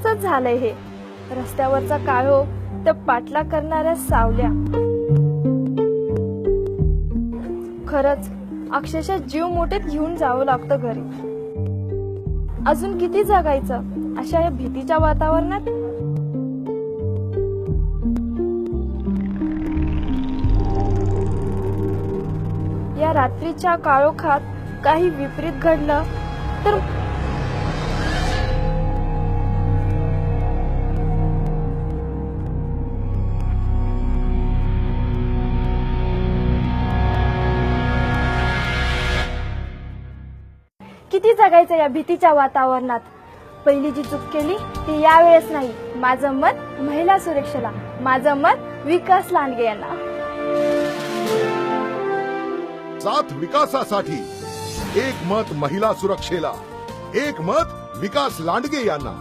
रोजच झालंय हे. रस्त्यावरचा काळोख, त्या पाटला करणाऱ्या सावल्या, खरंच अक्षरशः जीव मोठेत घेऊन जावं लागतं घरी. अजून किती जगायचं अशा या भीतीच्या वातावरणात? या रात्रीच्या काळोखात काही विपरीत घडलं तर किती जगायचं या भीतीच्या वातावरणात? पहिली जी चूक केली ती यावेळेस नाही. माझं मत महिला सुरक्षेला, माझं मत विकास लांडगे यांना. साथ विकासासाठी एक मत महिला सुरक्षेला, एक मत विकास लांडगे यांना.